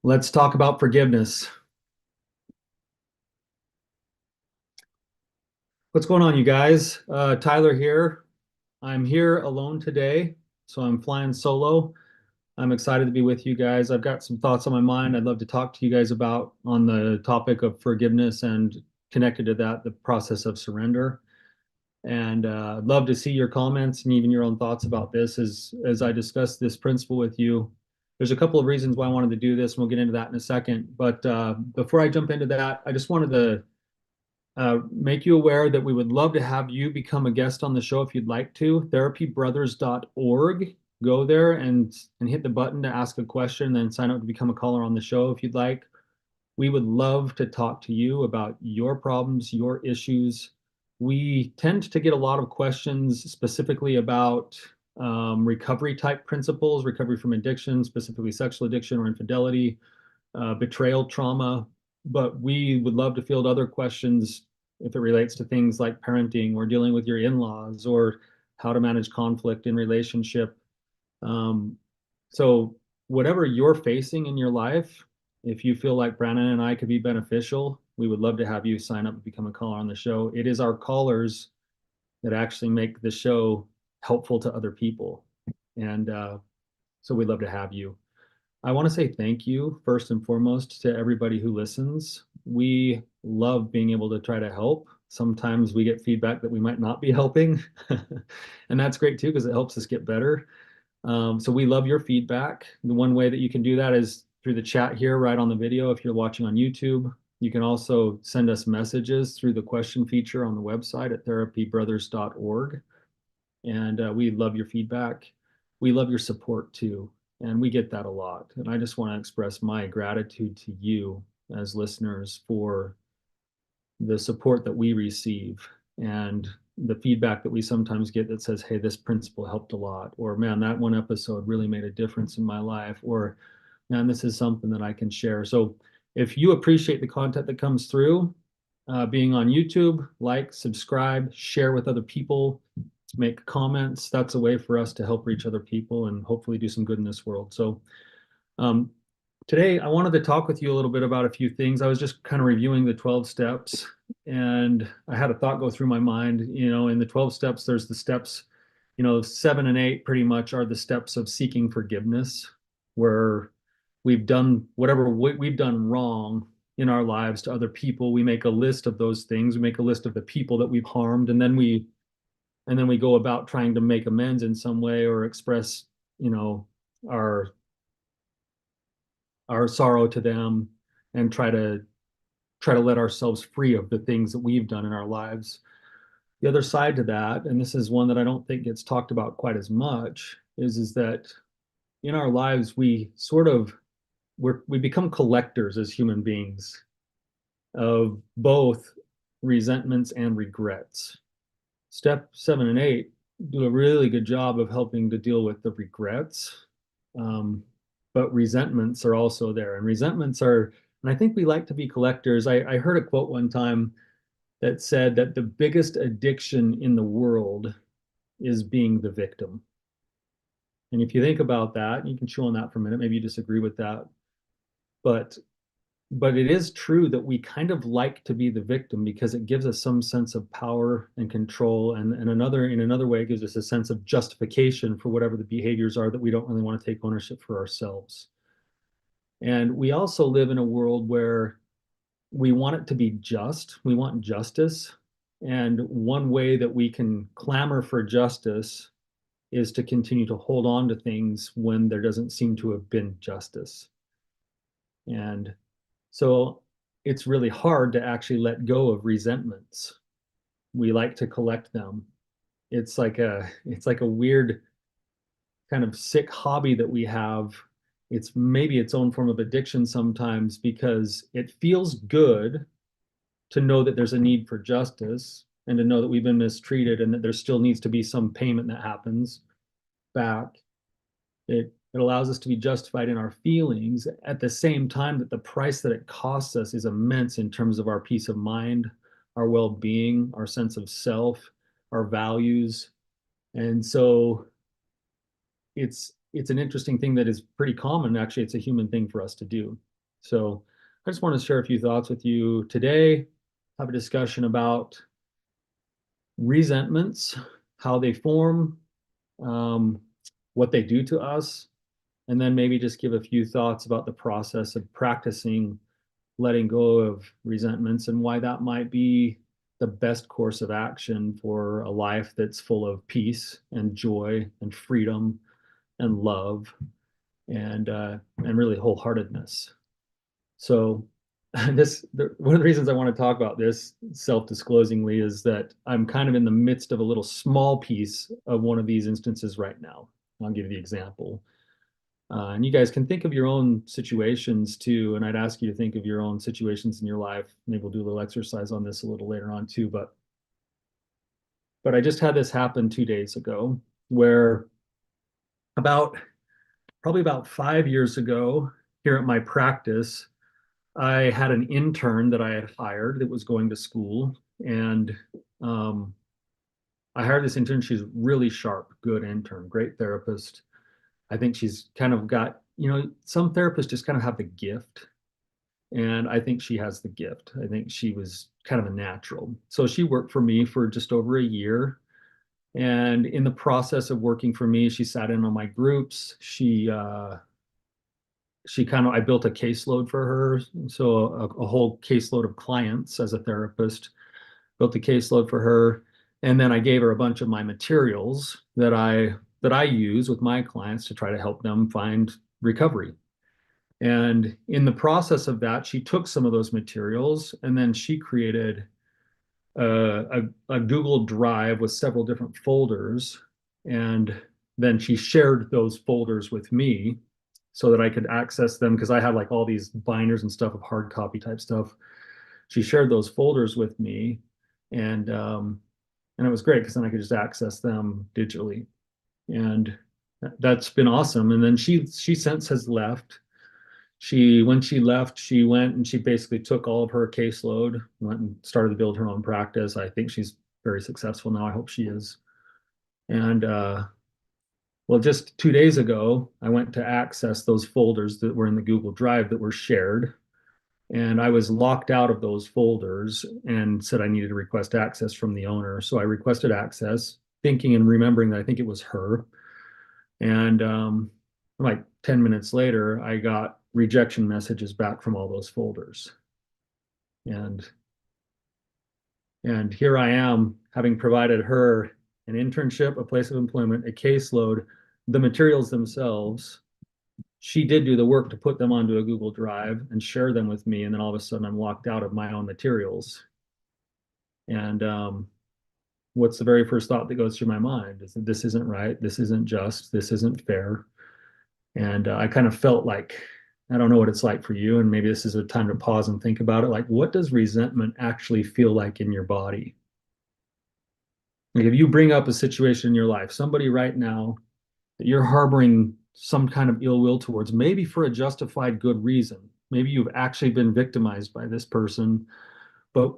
Let's talk about forgiveness. What's going on, you guys? Tyler here. I'm here alone today, so I'm flying solo. I'm excited to be with you guys. I've got some thoughts on my mind I'd love to talk to you guys about on the topic of forgiveness and connected to that, the process of surrender. And I'd love to see your comments and even your own thoughts about this as I discuss this principle with you. There's a couple of reasons why I wanted to do this, and we'll get into that in a second. But before I jump into that, I just wanted to make you aware that we would love to have you become a guest on the show if you'd like to. Therapybrothers.org. Go there and hit the button to ask a question, then sign up to become a caller on the show if you'd like. We would love to talk to you about your problems, your issues. We tend to get a lot of questions specifically about recovery type principles, recovery from addiction, specifically sexual addiction or infidelity, betrayal trauma, but we would love to field other questions if it relates to things like parenting or dealing with your in-laws or how to manage conflict in relationship. Um, so whatever you're facing in your life, if you feel like Brandon and I could be beneficial, we would love to have you sign up and become a caller on the show. It is our callers that actually make the show helpful to other people. And so we'd love to have you. I want to say thank you first and foremost to everybody who listens. We love being able to try to help. Sometimes we get feedback that we might not be helping, and that's great too because it helps us get better. So we love your feedback. The one way that you can do that is through the chat here right on the video if you're watching on YouTube. You can also send us messages through the question feature on the website at therapybrothers.org. And we love your feedback. We love your support too. And we get that a lot. And I just want to express my gratitude to you as listeners for the support that we receive and the feedback that we sometimes get that says, hey, this principle helped a lot, or man, that one episode really made a difference in my life, or man, this is something that I can share. So if you appreciate the content that comes through, being on YouTube, like, subscribe, share with other people, make comments. That's a way for us to help reach other people and hopefully do some good in this world. So um, today I wanted to talk with you a little bit about a few things. I was just kind of reviewing the 12 steps and I had a thought go through my mind. In the 12 steps, there's the steps, 7 and 8 pretty much are the steps of seeking forgiveness, where we've done whatever we've done wrong in our lives to other people. We make a list of those things. We make a list of the people that we've harmed, and then we go about trying to make amends in some way or express, our our sorrow to them and try to let ourselves free of the things that we've done in our lives. The other side to that, and this is one that I don't think gets talked about quite as much, is that in our lives we become collectors as human beings of both resentments and regrets. Step 7 and 8 do a really good job of helping to deal with the regrets. But resentments are also there. And I think we like to be collectors. I heard a quote one time that said that the biggest addiction in the world is being the victim. And if you think about that, you can chew on that for a minute. Maybe you disagree with that. But but it is true that we kind of like to be the victim because it gives us some sense of power and control, and in another way it gives us a sense of justification for whatever the behaviors are that we don't really want to take ownership for ourselves. And we also live in a world where we want it to be just. We want justice. And one way that we can clamor for justice is to continue to hold on to things when there doesn't seem to have been justice. And so it's really hard to actually let go of resentments. We like to collect them. It's like a weird kind of sick hobby that we have. It's maybe its own form of addiction sometimes because it feels good to know that there's a need for justice and to know that we've been mistreated and that there still needs to be some payment that happens back. It allows us to be justified in our feelings at the same time that the price that it costs us is immense in terms of our peace of mind, our well-being, our sense of self, our values. And so it's an interesting thing that is pretty common. Actually, it's a human thing for us to do. So I just want to share a few thoughts with you today, have a discussion about resentments, how they form, um, what they do to us, and then maybe just give a few thoughts about the process of practicing letting go of resentments and why that might be the best course of action for a life that's full of peace and joy and freedom and love and really wholeheartedness. So one of the reasons I want to talk about this self-disclosingly is that I'm kind of in the midst of a little small piece of one of these instances right now. I'll give you the example. And you guys can think of your own situations too. And I'd ask you to think of your own situations in your life. Maybe we'll do a little exercise on this a little later on too. But I just had this happen 2 days ago where about probably about 5 years ago here at my practice, I had an intern that I had hired that was going to school. And um, I hired this intern. She's really sharp, good intern, great therapist. I think she's kind of got, some therapists just kind of have the gift. And I think she has the gift. I think she was kind of a natural. So she worked for me for just over a year. And in the process of working for me, she sat in on my groups. I built a caseload for her. So a whole caseload of clients as a therapist, built a caseload for her. And then I gave her a bunch of my materials that I use with my clients to try to help them find recovery. And in the process of that, she took some of those materials and then she created a Google Drive with several different folders. And then she shared those folders with me so that I could access them because I had like all these binders and stuff of hard copy type stuff. She shared those folders with me, and and it was great because then I could just access them digitally, and that's been awesome. And then she since has left. When she left, she went and she basically took all of her caseload, went and started to build her own practice. I think she's very successful now. I hope she is. And well, just 2 days ago, I went to access those folders that were in the Google Drive that were shared. And I was locked out of those folders and said I needed to request access from the owner. So I requested access, thinking and remembering that I think it was her. And like 10 minutes later, I got rejection messages back from all those folders. And and here I am having provided her an internship, a place of employment, a caseload, the materials themselves. She did do the work to put them onto a Google Drive and share them with me. And then all of a sudden I'm locked out of my own materials. And what's the very first thought that goes through my mind is that this isn't right. This isn't just. This isn't fair. And I kind of felt like, I don't know what it's like for you. And maybe this is a time to pause and think about it. Like, what does resentment actually feel like in your body? Like, if you bring up a situation in your life, somebody right now that you're harboring some kind of ill will towards, maybe for a justified good reason. Maybe you've actually been victimized by this person, but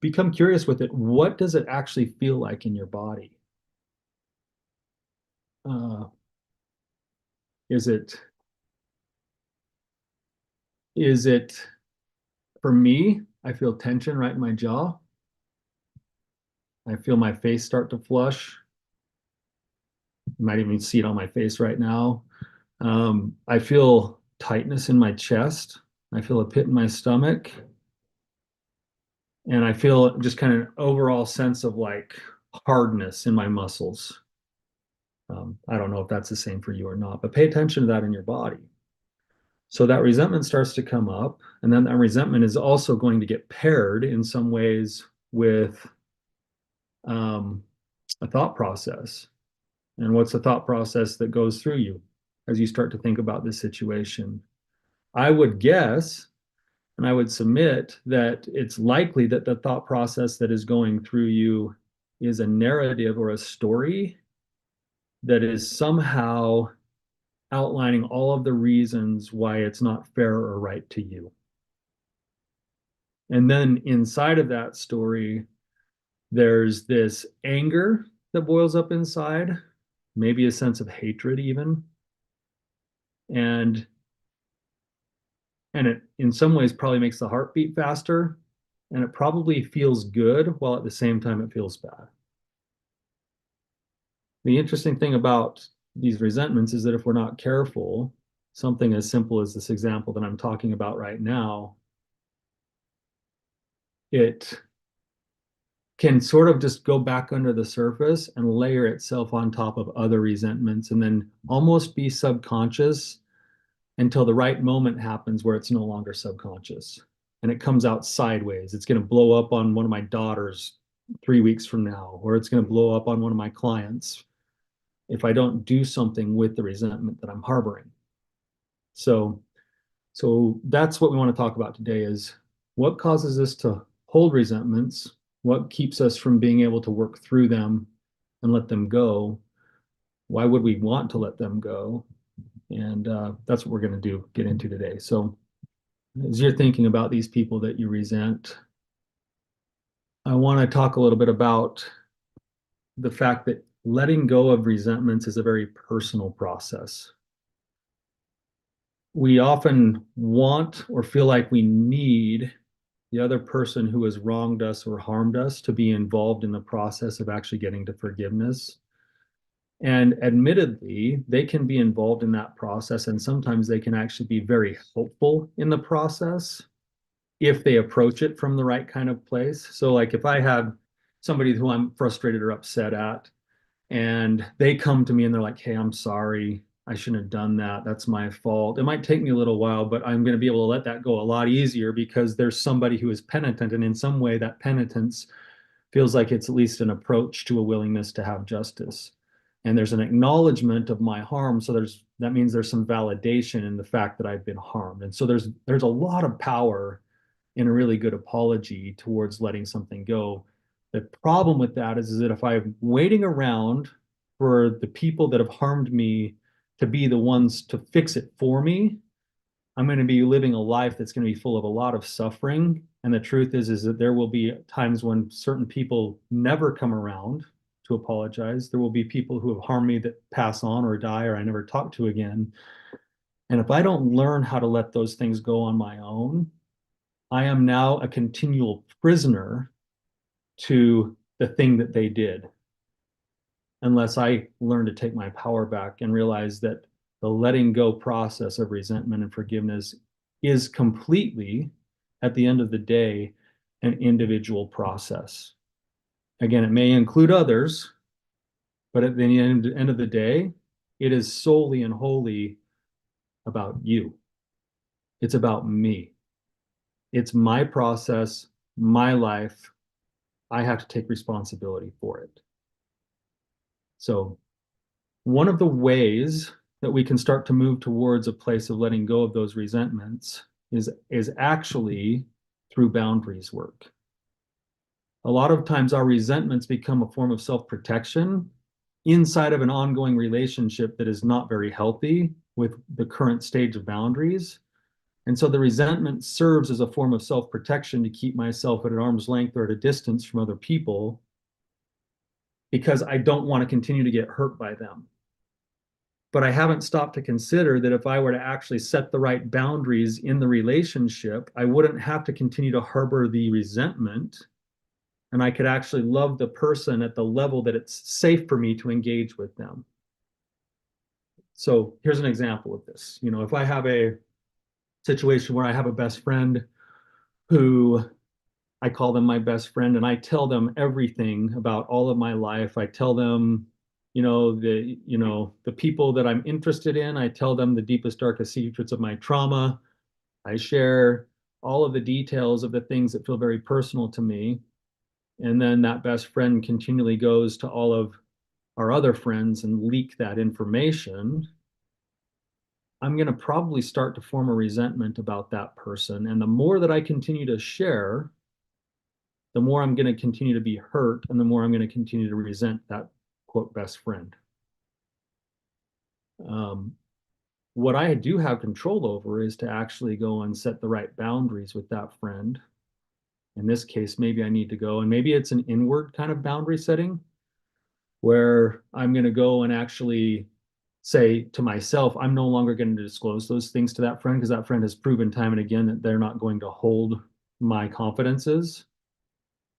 become curious with it. What does it actually feel like in your body? Uh, is it is it for me? I feel tension right in my jaw. I feel my face start to flush. You might even see it on my face right now. I feel tightness in my chest. I feel a pit in my stomach. And I feel just kind of an overall sense of like hardness in my muscles. I don't know if that's the same for you or not, but pay attention to that in your body. So that resentment starts to come up, and then that resentment is also going to get paired in some ways with um, a thought process. And what's the thought process that goes through you as you start to think about this situation? I would guess, and I would submit that it's likely that the thought process that is going through you is a narrative or a story that is somehow outlining all of the reasons why it's not fair or right to you. And then inside of that story, there's this anger that boils up inside, maybe a sense of hatred, even. And And it, in some ways, probably makes the heart beat faster. And it probably feels good while at the same time it feels bad. The interesting thing about these resentments is that if we're not careful, something as simple as this example that I'm talking about right now, it can sort of just go back under the surface and layer itself on top of other resentments and then almost be subconscious until the right moment happens where it's no longer subconscious and it comes out sideways. It's going to blow up on one of my daughters 3 weeks from now, or it's going to blow up on one of my clients if I don't do something with the resentment that I'm harboring. So, so that's what we want to talk about today is what causes us to hold resentments, what keeps us from being able to work through them and let them go. Why would we want to let them go? And that's what we're going to get into today. So as you're thinking about these people that you resent, I want to talk a little bit about the fact that letting go of resentments is a very personal process. We often want or feel like we need the other person who has wronged us or harmed us to be involved in the process of actually getting to forgiveness. And admittedly, they can be involved in that process, and sometimes they can actually be very helpful in the process if they approach it from the right kind of place. So, like if I had somebody who I'm frustrated or upset at, and they come to me and they're like, "Hey, I'm sorry. I shouldn't have done that. That's my fault." It might take me a little while, but I'm going to be able to let that go a lot easier because there's somebody who is penitent. And in some way, that penitence feels like it's at least an approach to a willingness to have justice. And there's an acknowledgement of my harm. So that means there's some validation in the fact that I've been harmed. And so there's a lot of power in a really good apology towards letting something go. The problem with that is that if I'm waiting around for the people that have harmed me to be the ones to fix it for me, I'm going to be living a life that's going to be full of a lot of suffering. And the truth is that there will be times when certain people never come around to apologize. There will be people who have harmed me that pass on or die or I never talk to again. And if I don't learn how to let those things go on my own, I am now a continual prisoner to the thing that they did, unless I learn to take my power back and realize that the letting go process of resentment and forgiveness is completely, at the end of the day, an individual process. Again, it may include others, but at the end of the day, it is solely and wholly about you. It's about me. It's my process, my life. I have to take responsibility for it. So one of the ways that we can start to move towards a place of letting go of those resentments is actually through boundaries work. A lot of times our resentments become a form of self-protection inside of an ongoing relationship that is not very healthy with the current stage of boundaries. And so the resentment serves as a form of self-protection to keep myself at an arm's length or at a distance from other people because I don't want to continue to get hurt by them. But I haven't stopped to consider that if I were to actually set the right boundaries in the relationship, I wouldn't have to continue to harbor the resentment. And I could actually love the person at the level that it's safe for me to engage with them. So here's an example of this. You know, if I have a situation where I have a best friend who I call them my best friend and I tell them everything about all of my life. I tell them, the people that I'm interested in. I tell them the deepest, darkest secrets of my trauma. I share all of the details of the things that feel very personal to me. And then that best friend continually goes to all of our other friends and leak that information. I'm going to probably start to form a resentment about that person. And the more that I continue to share, the more I'm going to continue to be hurt and the more I'm going to continue to resent that quote best friend. What I do have control over is to actually go and set the right boundaries with that friend. In this case, maybe I need to go and maybe it's an inward kind of boundary setting where I'm going to go and actually say to myself, I'm no longer going to disclose those things to that friend because that friend has proven time and again that they're not going to hold my confidences.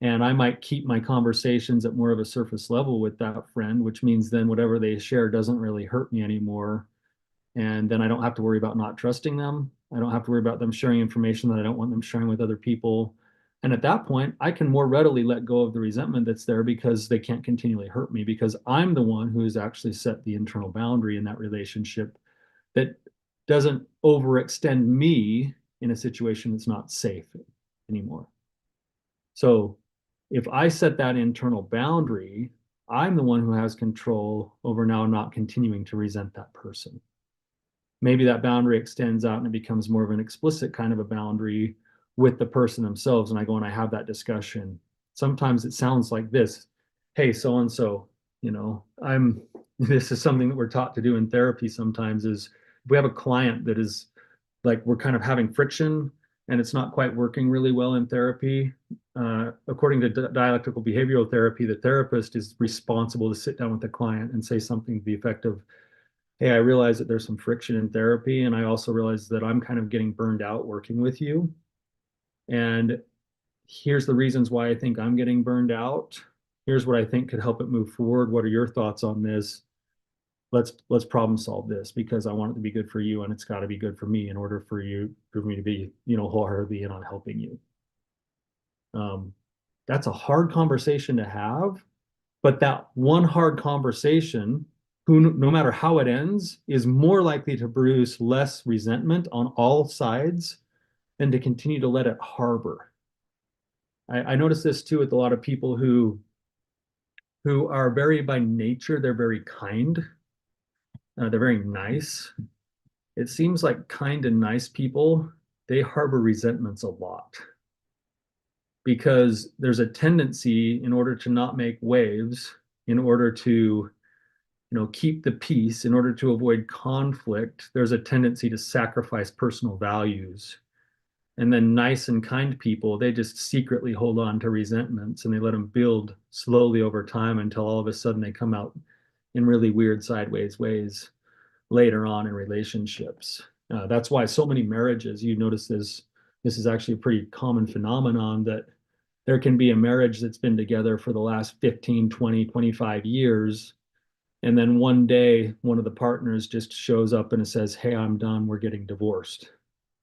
And I might keep my conversations at more of a surface level with that friend, which means then whatever they share doesn't really hurt me anymore. And then I don't have to worry about not trusting them. I don't have to worry about them sharing information that I don't want them sharing with other people. And at that point, I can more readily let go of the resentment that's there because they can't continually hurt me because I'm the one who has actually set the internal boundary in that relationship that doesn't overextend me in a situation that's not safe anymore. So if I set that internal boundary, I'm the one who has control over now not continuing to resent that person. Maybe that boundary extends out and it becomes more of an explicit kind of a boundary with the person themselves. And I go and I have that discussion. Sometimes it sounds like this. Hey, so and so, this is something that we're taught to do in therapy sometimes is if we have a client that is like we're kind of having friction and it's not quite working really well in therapy. According to dialectical behavioral therapy, the therapist is responsible to sit down with the client and say something to the effect of, hey, I realize that there's some friction in therapy, and I also realize that I'm kind of getting burned out working with you. And here's the reasons why I think I'm getting burned out. Here's what I think could help it move forward. What are your thoughts on this? Let's problem solve this because I want it to be good for you and it's got to be good for me in order for me to be, wholeheartedly in on helping you. That's a hard conversation to have, but that one hard conversation, who no matter how it ends, is more likely to produce less resentment on all sides than to continue to let it harbor. I notice this too with a lot of people who are very by nature, they're very kind, they're very nice. It seems like kind and nice people, they harbor resentments a lot because there's a tendency in order to not make waves, in order to keep the peace, in order to avoid conflict, there's a tendency to sacrifice personal values. And then nice and kind people, they just secretly hold on to resentments and they let them build slowly over time until all of a sudden they come out in really weird sideways ways later on in relationships. That's why so many marriages, you notice this is actually a pretty common phenomenon that there can be a marriage that's been together for the last 15, 20, 25 years. And then one day, one of the partners just shows up and it says, hey, I'm done. We're getting divorced.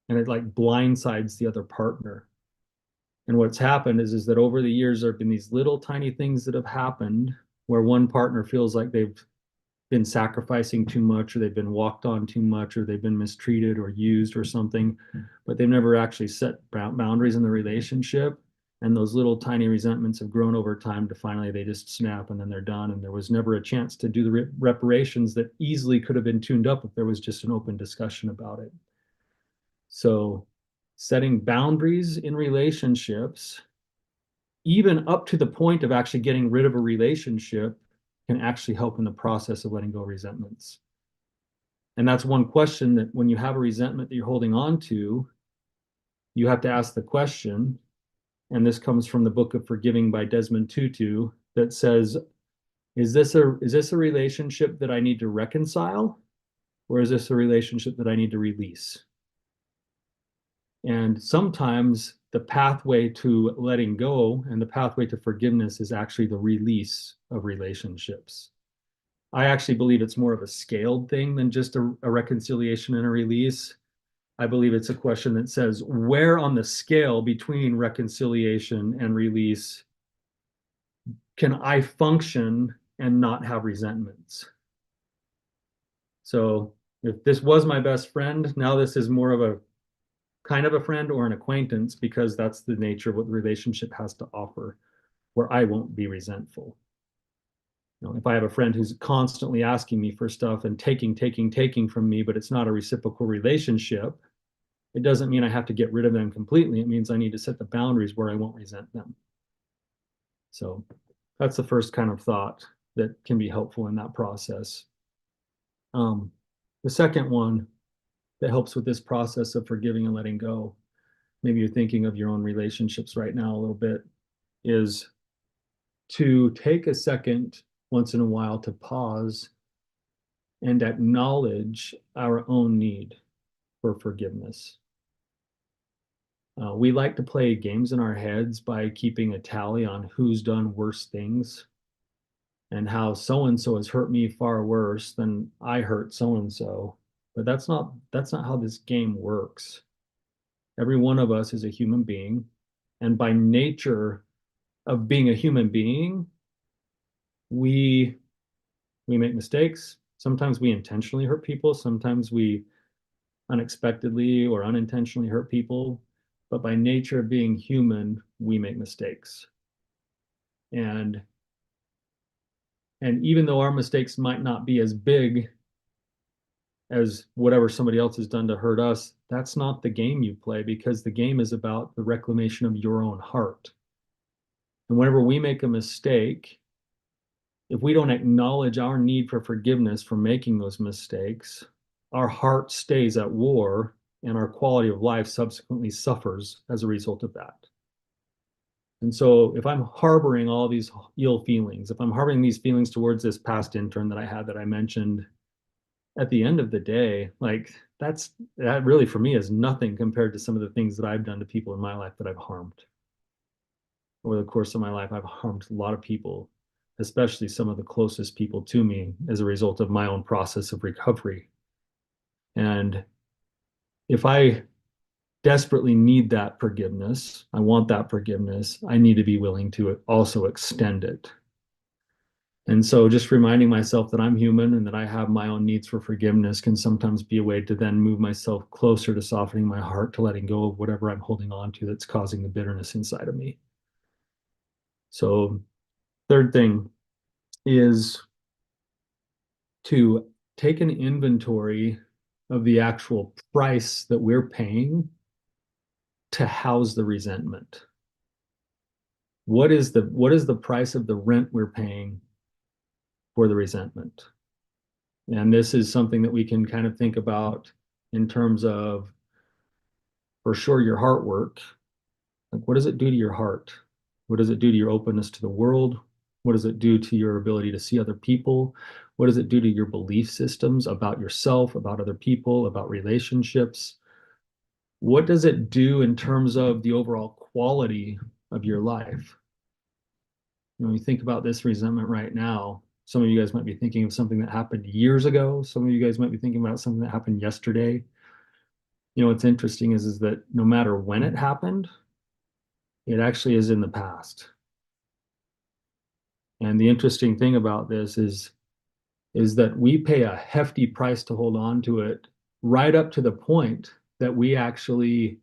And it like blindsides the other partner. And what's happened is that over the years, there have been these little tiny things that have happened where one partner feels like they've been sacrificing too much or they've been walked on too much or they've been mistreated or used or something, but they've never actually set boundaries in the relationship. And those little tiny resentments have grown over time to finally they just snap and then they're done. And there was never a chance to do the reparations that easily could have been tuned up if there was just an open discussion about it. So setting boundaries in relationships, even up to the point of actually getting rid of a relationship, can actually help in the process of letting go of resentments. And that's one question that when you have a resentment that you're holding on to, you have to ask the question, and this comes from the book of Forgiving by Desmond Tutu, that says, is this a relationship that I need to reconcile, or is this a relationship that I need to release? And sometimes the pathway to letting go and the pathway to forgiveness is actually the release of relationships. I actually believe it's more of a scaled thing than just a reconciliation and a release. I believe it's a question that says, where on the scale between reconciliation and release can I function and not have resentments? So if this was my best friend, now this is more of a kind of a friend or an acquaintance because that's the nature of what the relationship has to offer, where I won't be resentful. If I have a friend who's constantly asking me for stuff and taking from me, but it's not a reciprocal relationship, it doesn't mean I have to get rid of them completely. It means I need to set the boundaries where I won't resent them. So that's the first kind of thought that can be helpful in that process. The second one that helps with this process of forgiving and letting go, maybe you're thinking of your own relationships right now a little bit, is to take a second once in a while to pause and acknowledge our own need for forgiveness. We like to play games in our heads by keeping a tally on who's done worse things and how so and so has hurt me far worse than I hurt so and so. But that's not how this game works. Every one of us is a human being, and by nature of being a human being, we we make mistakes. Sometimes we intentionally hurt people, sometimes we unexpectedly or unintentionally hurt people, but by nature of being human, we make mistakes. And and even though our mistakes might not be as big as whatever somebody else has done to hurt us, that's not the game you play, because the game is about the reclamation of your own heart. And whenever we make a mistake, if we don't acknowledge our need for forgiveness for making those mistakes, our heart stays at war and our quality of life subsequently suffers as a result of that. And so if I'm harboring all these ill feelings, if I'm harboring these feelings towards this past intern that I had that I mentioned, at the end of the day, like that really for me is nothing compared to some of the things that I've done to people in my life that I've harmed. Over the course of my life, I've harmed a lot of people, especially some of the closest people to me as a result of my own process of recovery. And if I desperately need that forgiveness, I want that forgiveness, I need to be willing to also extend it. And so just reminding myself that I'm human and that I have my own needs for forgiveness can sometimes be a way to then move myself closer to softening my heart, to letting go of whatever I'm holding on to that's causing the bitterness inside of me. So, third thing is to take an inventory of the actual price that we're paying to house the resentment. What is the price of the rent we're paying for the resentment? And this is something that we can kind of think about in terms of, for sure, your heart work. Like, what does it do to your heart? What does it do to your openness to the world? What does it do to your ability to see other people? What does it do to your belief systems about yourself, about other people, about relationships? What does it do in terms of the overall quality of your life? You think about this resentment right now. Some of you guys might be thinking of something that happened years ago. Some of you guys might be thinking about something that happened yesterday. What's interesting is that no matter when it happened, it actually is in the past. And the interesting thing about this is that we pay a hefty price to hold on to it, right up to the point that we actually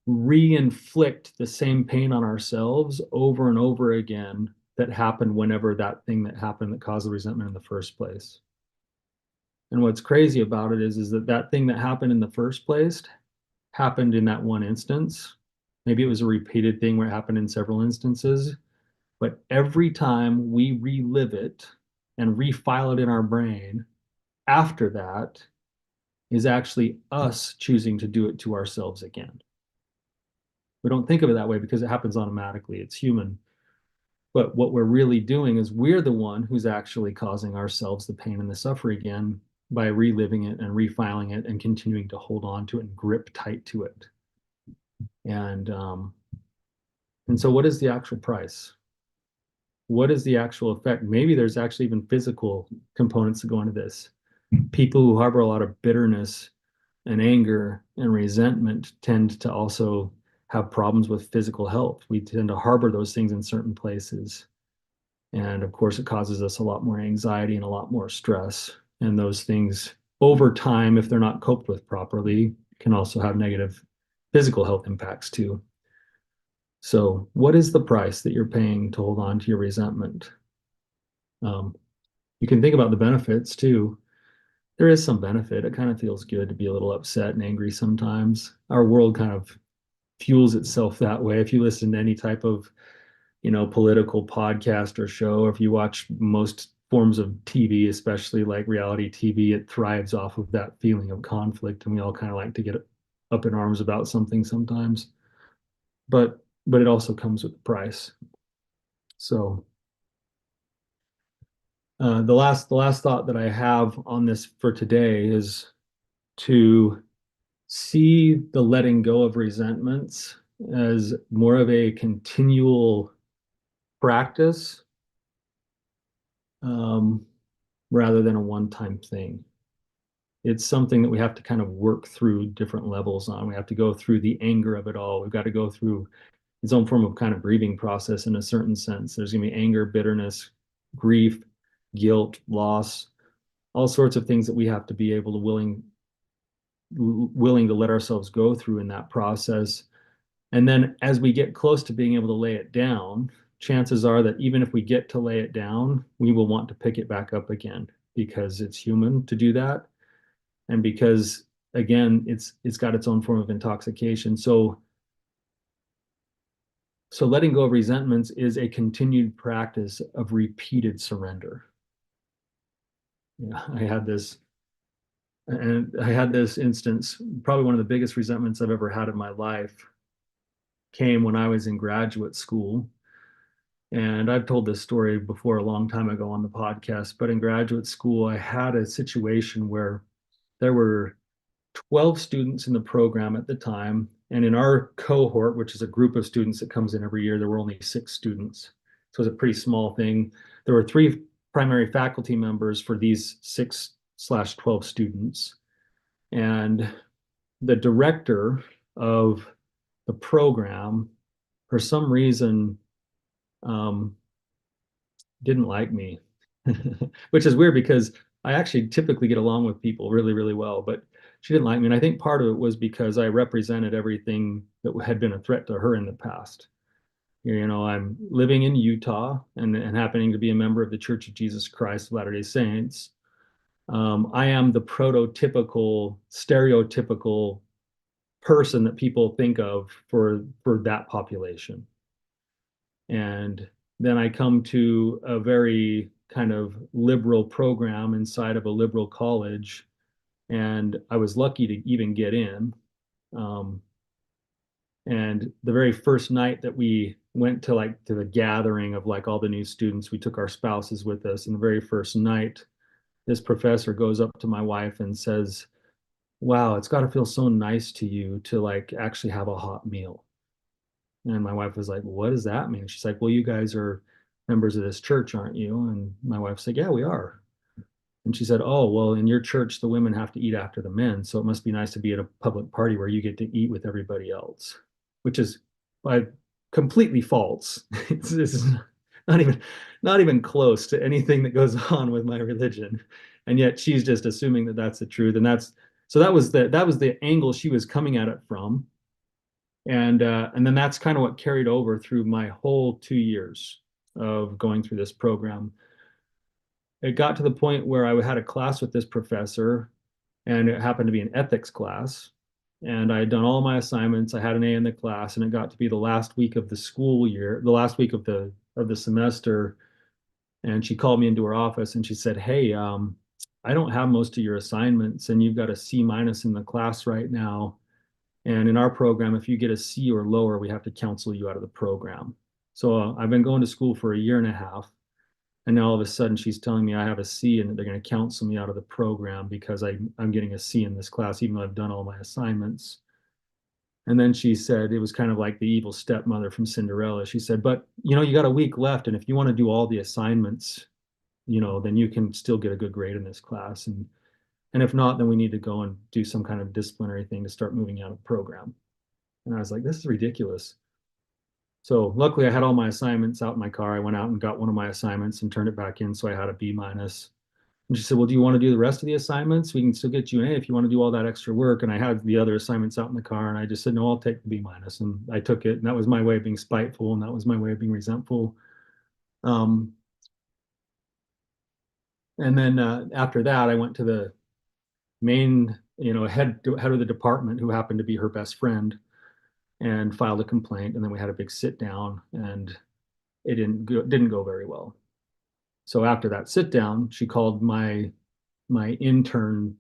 re-inflict the same pain on ourselves over and over again that happened whenever that thing that happened that caused the resentment in the first place. And what's crazy about it is that thing that happened in the first place happened in that one instance. Maybe it was a repeated thing where it happened in several instances, but every time we relive it and refile it in our brain after that is actually us choosing to do it to ourselves again. We don't think of it that way because it happens automatically. It's human. But what we're really doing is we're the one who's actually causing ourselves the pain and the suffering again by reliving it and refiling it and continuing to hold on to it and grip tight to it. And so what is the actual price? What is the actual effect? Maybe there's actually even physical components that go into this. People who harbor a lot of bitterness and anger and resentment tend to also have problems with physical health. We tend to harbor those things in certain places. And of course, it causes us a lot more anxiety and a lot more stress. And those things, over time, if they're not coped with properly, can also have negative physical health impacts too. So, what is the price that you're paying to hold on to your resentment? You can think about the benefits too. There is some benefit. It kind of feels good to be a little upset and angry sometimes. Our world kind of fuels itself that way. If you listen to any type of, political podcast or show, or if you watch most forms of TV, especially like reality TV, it thrives off of that feeling of conflict. And we all kind of like to get up in arms about something sometimes. But it also comes with a price. So The last thought that I have on this for today is to see the letting go of resentments as more of a continual practice, um, rather than a one-time thing. It's something that we have to kind of work through different levels on. We have to go through the anger of it all. We've got to go through its own form of kind of grieving process in a certain sense. There's going to be anger, bitterness, grief, guilt, loss, all sorts of things that we have to be able to willing to let ourselves go through in that process. And then as we get close to being able to lay it down, chances are that even if we get to lay it down, we will want to pick it back up again because it's human to do that. And because again, it's got its own form of intoxication. So letting go of resentments is a continued practice of repeated surrender. Yeah, I had this instance, probably one of the biggest resentments I've ever had in my life came when I was in graduate school. And I've told this story before a long time ago on the podcast, but in graduate school, I had a situation where there were 12 students in the program at the time. And in our cohort, which is a group of students that comes in every year, there were only 6 students. So it was a pretty small thing. There were 3 primary faculty members for these 6/12 students. And the director of the program, for some reason, um, didn't like me, which is weird because I actually typically get along with people really, really well, but she didn't like me. And I think part of it was because I represented everything that had been a threat to her in the past. You know, I'm living in Utah and happening to be a member of the Church of Jesus Christ of Latter-day Saints. I am the prototypical, stereotypical person that people think of for that population. And then I come to a very kind of liberal program inside of a liberal college, and I was lucky to even get in. Um, and the very first night that we went to the gathering of like all the new students, we took our spouses with us. And the very first night, this professor goes up to my wife and says, "Wow, it's got to feel so nice to you to like actually have a hot meal." And my wife was like, "What does that mean?" She's like, "Well, you guys are members of this church, aren't you?" And my wife said, "Yeah, we are." And she said, "Oh, well, in your church, the women have to eat after the men. So it must be nice to be at a public party where you get to eat with everybody else," which is like completely false. This is not even not even close to anything that goes on with my religion. And yet she's just assuming that that's the truth. And that was the angle she was coming at it from. And then that's kind of what carried over through my whole 2 years of going through this program. It got to the point where I had a class with this professor, and it happened to be an ethics class. And I had done all my assignments. I had an A in the class, and it got to be the last week of the school year, the last week of the semester. And she called me into her office and she said, "Hey, I don't have most of your assignments, and you've got a C- in the class right now. And in our program, if you get a C or lower, we have to counsel you out of the program." So I've been going to school for a year and a half. And now all of a sudden she's telling me I have a C and that they're going to counsel me out of the program because I'm getting a C in this class, even though I've done all my assignments. And then she said, it was kind of like the evil stepmother from Cinderella. She said, "But you got a week left. And if you want to do all the assignments, then you can still get a good grade in this class. And if not, then we need to go and do some kind of disciplinary thing to start moving you out of the program." And I was like, this is ridiculous. So luckily I had all my assignments out in my car. I went out and got one of my assignments and turned it back in. So I had a B-. And she said, "Well, do you want to do the rest of the assignments? We can still get you an A if you want to do all that extra work." And I had the other assignments out in the car, and I just said, "No, I'll take the B-." And I took it. And that was my way of being spiteful. And that was my way of being resentful. Um, and then after that, I went to the main, head of the department, who happened to be her best friend, and filed a complaint. And then we had a big sit down, and it didn't go very well. So after that sit down, she called my intern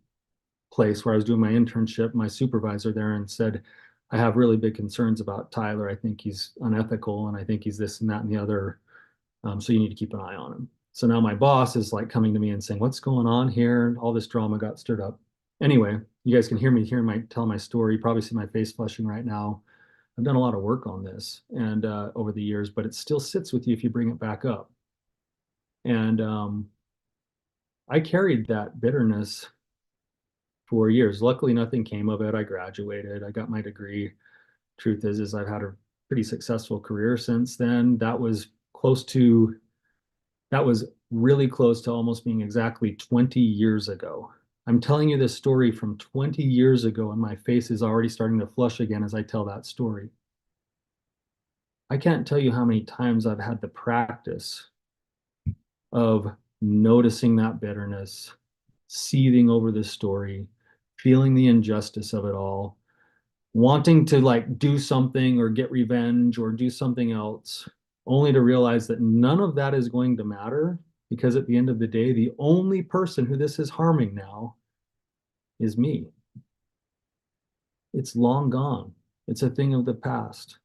place where I was doing my internship, my supervisor there, and said, "I have really big concerns about Tyler. I think he's unethical, and I think he's this and that and the other. So you need to keep an eye on him." So now my boss is like coming to me and saying, "What's going on here?" And all this drama got stirred up. Anyway, you guys can hear me hearing my tell my story. You probably see my face flushing right now. I've done a lot of work on this and over the years, but it still sits with you if you bring it back up. And I carried that bitterness for years. Luckily, nothing came of it. I graduated. I got my degree. Truth is I've had a pretty successful career since then. That was really close to almost being exactly 20 years ago. I'm telling you this story from 20 years ago, and my face is already starting to flush again as I tell that story. I can't tell you how many times I've had the practice of noticing that bitterness, seething over this story, feeling the injustice of it all, wanting to like do something or get revenge or do something else, only to realize that none of that is going to matter because at the end of the day, the only person who this is harming now is me. It's long gone. It's a thing of the past.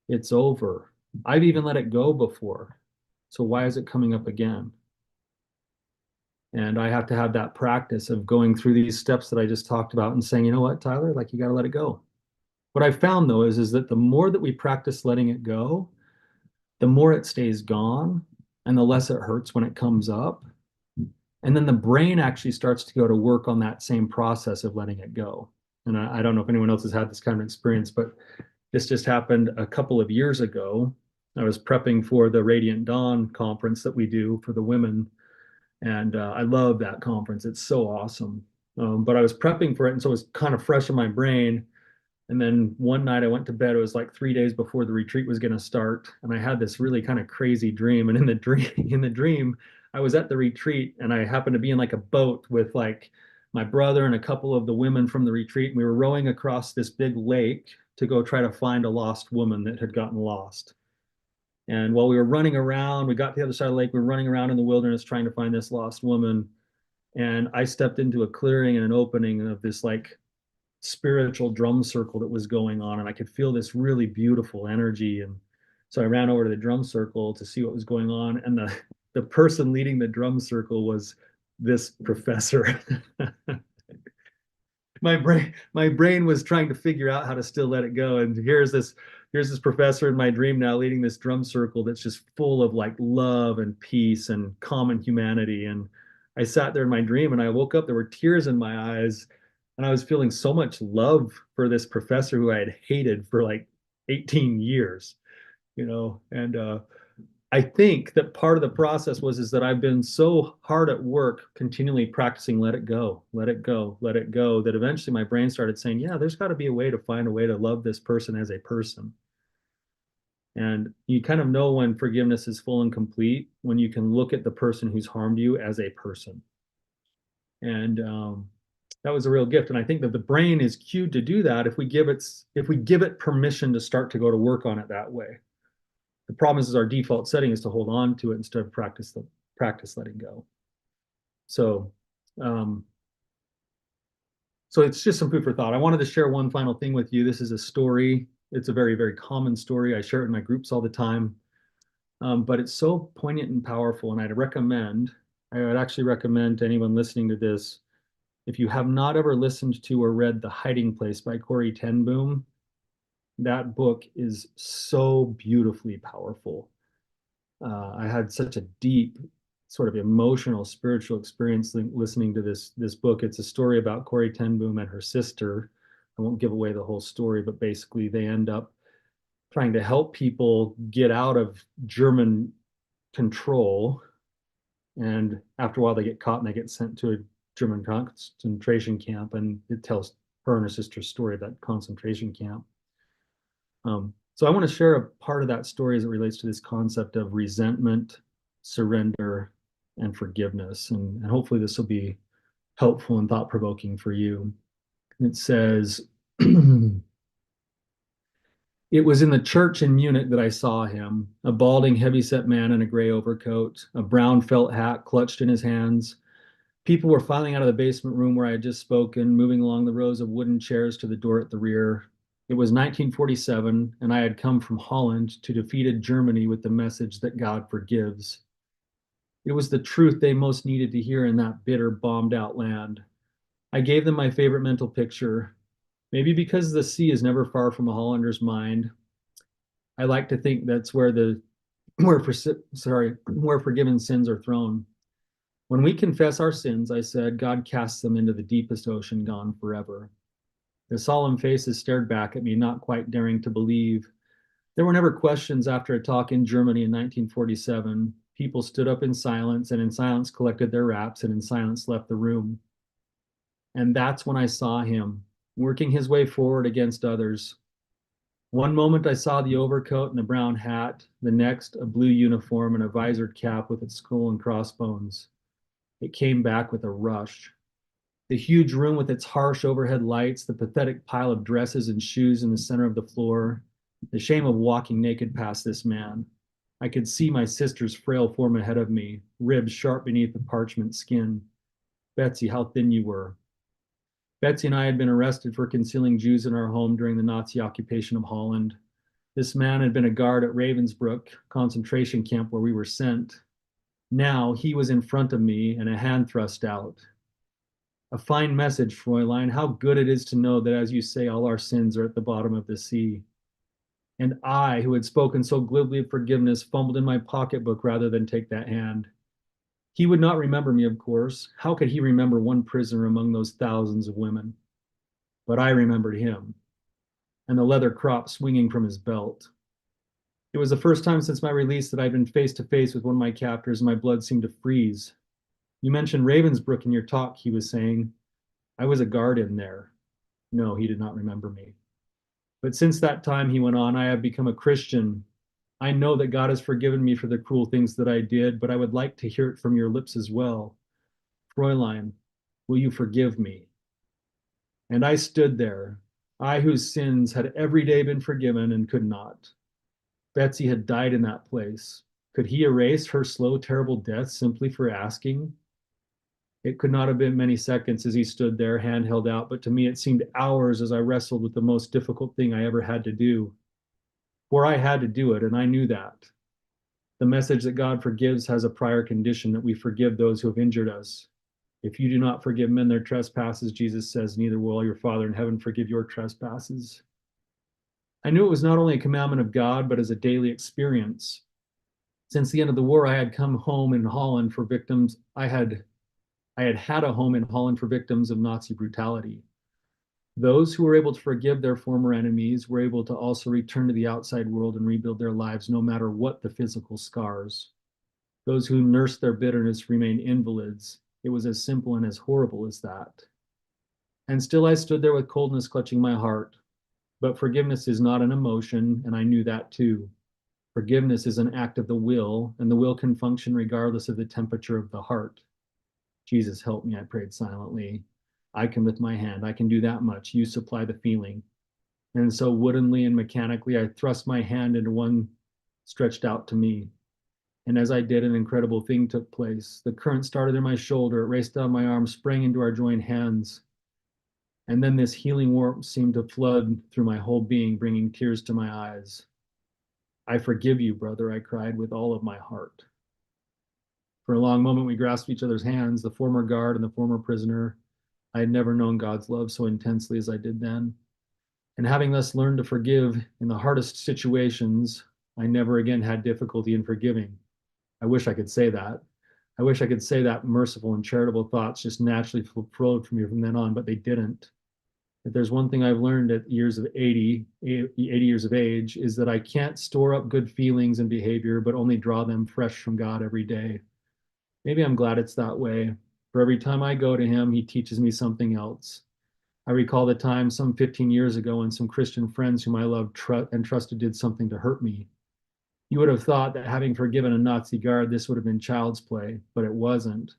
It's over. I've even let it go before. So why is it coming up again? And I have to have that practice of going through these steps that I just talked about and saying, you know what, Tyler, like you got to let it go. What I found though is that the more that we practice letting it go, the more it stays gone and the less it hurts when it comes up. And then the brain actually starts to go to work on that same process of letting it go. And I don't know if anyone else has had this kind of experience, but this just happened a couple of years ago. I was prepping for the Radiant Dawn conference that we do for the women. And I love that conference. It's so awesome. But I was prepping for it. And so it was kind of fresh in my brain. And then one night I went to bed. It was like 3 days before the retreat was going to start, and I had this really kind of crazy dream. And in the dream, I was at the retreat, and I happened to be in like a boat with like my brother and a couple of the women from the retreat. And we were rowing across this big lake to go try to find a lost woman that had gotten lost. And while we were running around, we got to the other side of the lake. We were running around in the wilderness trying to find this lost woman. And I stepped into a clearing and an opening of this like spiritual drum circle that was going on, and I could feel this really beautiful energy. And so I ran over to the drum circle to see what was going on, and the person leading the drum circle was this professor. My brain was trying to figure out how to still let it go, and here's this professor in my dream now leading this drum circle that's just full of like love and peace and common humanity. And I sat there in my dream and I woke up, there were tears in my eyes, and I was feeling so much love for this professor who I had hated for like 18 years, and I think that part of the process was is that I've been so hard at work continually practicing let it go, let it go, let it go, that eventually my brain started saying, yeah, there's got to be a way to find a way to love this person as a person. And you kind of know when forgiveness is full and complete when you can look at the person who's harmed you as a person. And that was a real gift. And I think that the brain is cued to do that if we give it permission to start to go to work on it that way. The problem is our default setting is to hold on to it instead of practice letting go. So, um, so it's just some food for thought. I wanted to share one final thing with you. This is a story. It's a very, very common story. I share it in my groups all the time, but it's so poignant and powerful. And I would actually recommend to anyone listening to this, if you have not ever listened to or read The Hiding Place by Corey Ten Boom, that book is so beautifully powerful. I had such a deep, sort of emotional, spiritual experience listening to this book. It's a story about Corey Ten Boom and her sister. I won't give away the whole story, but basically they end up trying to help people get out of German control. And after a while, they get caught and they get sent to a German concentration camp. And it tells her and her sister's story of that concentration camp. So I want to share a part of that story as it relates to this concept of resentment, surrender, and forgiveness. And hopefully this will be helpful and thought-provoking for you. It says, it was in the church in Munich that I saw him, a balding, heavy-set man in a gray overcoat, a brown felt hat clutched in his hands. People were filing out of the basement room where I had just spoken, moving along the rows of wooden chairs to the door at the rear. It was 1947, and I had come from Holland to defeated Germany with the message that God forgives. It was the truth they most needed to hear in that bitter, bombed out land. I gave them my favorite mental picture. Maybe because the sea is never far from a Hollander's mind, I like to think that's where forgiven sins are thrown. When we confess our sins, I said, God casts them into the deepest ocean, gone forever. Their solemn faces stared back at me, not quite daring to believe. There were never questions after a talk in Germany in 1947. People stood up in silence, and in silence collected their wraps, and in silence left the room. And that's when I saw him, working his way forward against others. One moment I saw the overcoat and the brown hat, the next a blue uniform and a visored cap with its skull and crossbones. It came back with a rush. The huge room with its harsh overhead lights, the pathetic pile of dresses and shoes in the center of the floor, the shame of walking naked past this man. I could see my sister's frail form ahead of me, ribs sharp beneath the parchment skin. Betsy, how thin you were. Betsy and I had been arrested for concealing Jews in our home during the Nazi occupation of Holland. This man had been a guard at Ravensbrück concentration camp where we were sent. Now he was in front of me and a hand thrust out. A fine message, Fräulein. How good it is to know that, as you say, all our sins are at the bottom of the sea. And I, who had spoken so glibly of forgiveness, fumbled in my pocketbook rather than take that hand. He would not remember me, of course. How could he remember one prisoner among those thousands of women? But I remembered him, and the leather crop swinging from his belt. It was the first time since my release that I'd been face to face with one of my captors, and my blood seemed to freeze. You mentioned Ravensbrück in your talk, he was saying. I was a guard in there. No, he did not remember me. But since that time, he went on, I have become a Christian. I know that God has forgiven me for the cruel things that I did, but I would like to hear it from your lips as well. Fräulein, will you forgive me? And I stood there, I whose sins had every day been forgiven and could not. Betsy had died in that place. Could he erase her slow, terrible death simply for asking? It could not have been many seconds as he stood there, hand held out, but to me it seemed hours as I wrestled with the most difficult thing I ever had to do. For I had to do it, and I knew that. The message that God forgives has a prior condition that we forgive those who have injured us. If you do not forgive men their trespasses, Jesus says, neither will your Father in heaven forgive your trespasses. I knew it was not only a commandment of God, but as a daily experience. Since the end of the war, I had come home in Holland for victims. I had had a home in Holland for victims of Nazi brutality. Those who were able to forgive their former enemies were able to also return to the outside world and rebuild their lives, no matter what the physical scars. Those who nursed their bitterness remained invalids. It was as simple and as horrible as that. And still I stood there with coldness clutching my heart. But forgiveness is not an emotion, and I knew that too. Forgiveness is an act of the will, and the will can function regardless of the temperature of the heart. Jesus, help me, I prayed silently. I can lift my hand. I can do that much. You supply the feeling. And so woodenly and mechanically, I thrust my hand into one stretched out to me. And as I did, an incredible thing took place. The current started in my shoulder. It raced down my arm, sprang into our joined hands. And then this healing warmth seemed to flood through my whole being, bringing tears to my eyes. I forgive you, brother, I cried with all of my heart. For a long moment, we grasped each other's hands, the former guard and the former prisoner. I had never known God's love so intensely as I did then. And having thus learned to forgive in the hardest situations, I never again had difficulty in forgiving. I wish I could say that. I wish I could say that merciful and charitable thoughts just naturally flowed from me from then on, but they didn't. If there's one thing I've learned at years of 80 years of age, is that I can't store up good feelings and behavior, but only draw them fresh from God every day. Maybe I'm glad it's that way. For every time I go to him, he teaches me something else. I recall the time some 15 years ago when some Christian friends whom I loved and trusted did something to hurt me. You would have thought that having forgiven a Nazi guard, this would have been child's play, but it wasn't.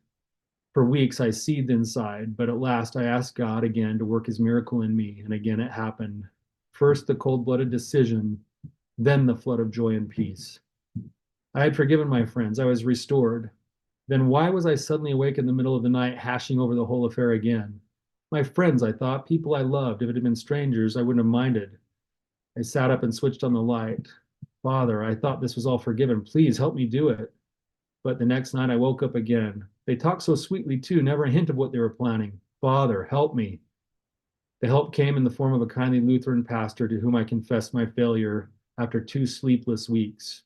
For weeks I seethed inside, but at last I asked God again to work his miracle in me, and again it happened. First the cold-blooded decision, then the flood of joy and peace. I had forgiven my friends. I was restored. Then why was I suddenly awake in the middle of the night hashing over the whole affair again? My friends, I thought, people I loved. If it had been strangers, I wouldn't have minded. I sat up and switched on the light. Father, I thought this was all forgiven. Please help me do it. But the next night I woke up again. They talked so sweetly, too, never a hint of what they were planning. Father, help me. The help came in the form of a kindly Lutheran pastor to whom I confessed my failure after 2 sleepless weeks.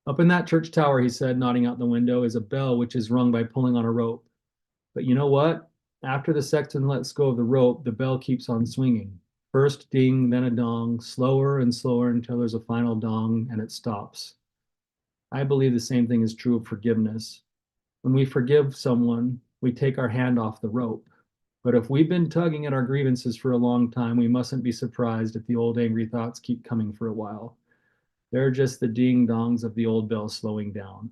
Up in that church tower, he said, nodding out the window, is a bell which is rung by pulling on a rope. But you know what? After the sexton lets go of the rope, the bell keeps on swinging. First ding, then a dong, slower and slower until there's a final dong and it stops. I believe the same thing is true of forgiveness. When we forgive someone, we take our hand off the rope. But if we've been tugging at our grievances for a long time, we mustn't be surprised if the old angry thoughts keep coming for a while. They're just the ding dongs of the old bell slowing down.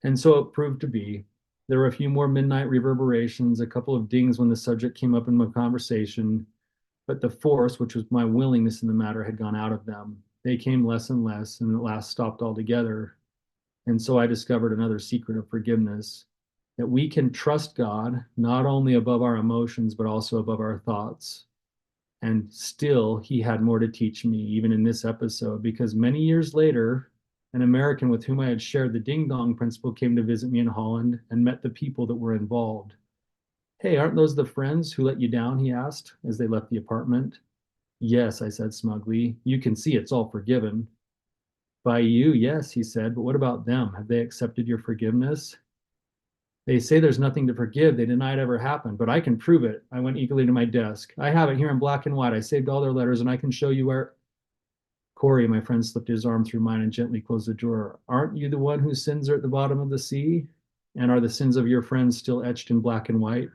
And so it proved to be. There were a few more midnight reverberations, a couple of dings when the subject came up in my conversation, but the force, which was my willingness in the matter, had gone out of them. They came less and less, and at last stopped altogether. And so I discovered another secret of forgiveness, that we can trust God not only above our emotions, but also above our thoughts. And still, he had more to teach me, even in this episode, because many years later, an American with whom I had shared the ding dong principle came to visit me in Holland and met the people that were involved. Hey, aren't those the friends who let you down? He asked as they left the apartment. Yes, I said smugly. You can see it's all forgiven. By you, yes, he said, but what about them? Have they accepted your forgiveness? They say there's nothing to forgive. They deny it ever happened, but I can prove it. I went eagerly to my desk. I have it here in black and white. I saved all their letters, and I can show you where. Corey, my friend, slipped his arm through mine and gently closed the drawer. Aren't you the one whose sins are at the bottom of the sea? And are the sins of your friends still etched in black and white?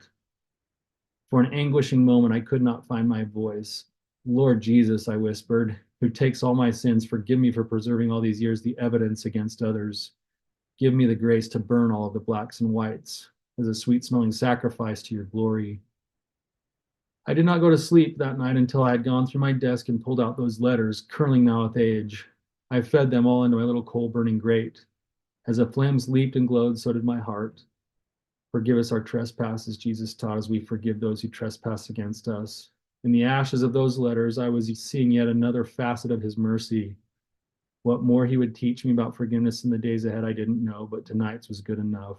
For an anguishing moment, I could not find my voice. Lord Jesus, I whispered, who takes all my sins, forgive me for preserving all these years the evidence against others. Give me the grace to burn all of the blacks and whites as a sweet smelling sacrifice to your glory. I did not go to sleep that night until I had gone through my desk and pulled out those letters, curling now with age. I fed them all into my little coal burning grate. As the flames leaped and glowed, so did my heart. Forgive us our trespasses, Jesus taught, as we forgive those who trespass against us. In the ashes of those letters, I was seeing yet another facet of his mercy. What more he would teach me about forgiveness in the days ahead, I didn't know, but tonight's was good enough.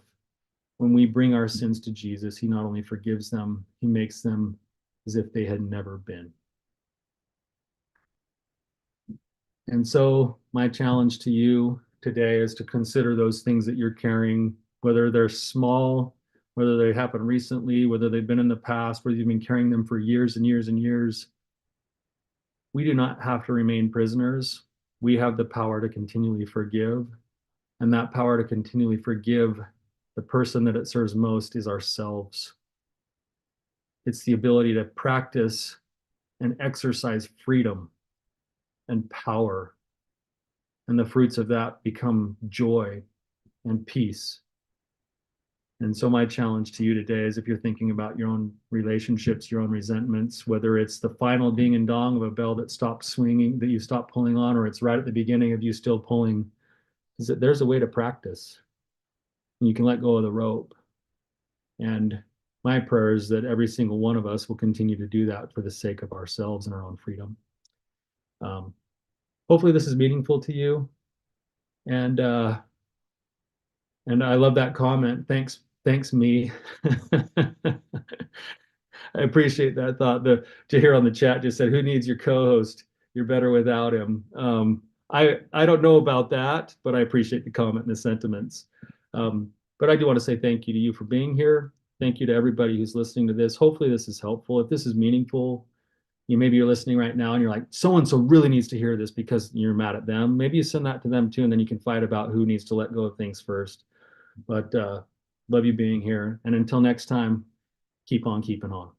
When we bring our sins to Jesus, he not only forgives them, he makes them as if they had never been. And so my challenge to you today is to consider those things that you're carrying, whether they're small, whether they happened recently, whether they've been in the past, whether you've been carrying them for years and years and years. We do not have to remain prisoners. We have the power to continually forgive. And that power to continually forgive the person that it serves most is ourselves. It's the ability to practice and exercise freedom and power. And the fruits of that become joy and peace. And so my challenge to you today is, if you're thinking about your own relationships, your own resentments, whether it's the final ding and dong of a bell that stops swinging, that you stop pulling on, or it's right at the beginning of you still pulling, is that there's a way to practice. You can let go of the rope. And my prayer is that every single one of us will continue to do that for the sake of ourselves and our own freedom. Hopefully this is meaningful to you. And I love that comment. Thanks me. I appreciate that thought. The Jahir on the chat just said, "Who needs your co-host? You're better without him." I don't know about that, but I appreciate the comment and the sentiments. But I do want to say thank you to you for being here. Thank you to everybody who's listening to this. Hopefully this is helpful. If this is meaningful, maybe you're listening right now and you're like, so and so really needs to hear this because you're mad at them. Maybe you send that to them too, and then you can fight about who needs to let go of things first. But love you being here. And until next time, keep on keeping on.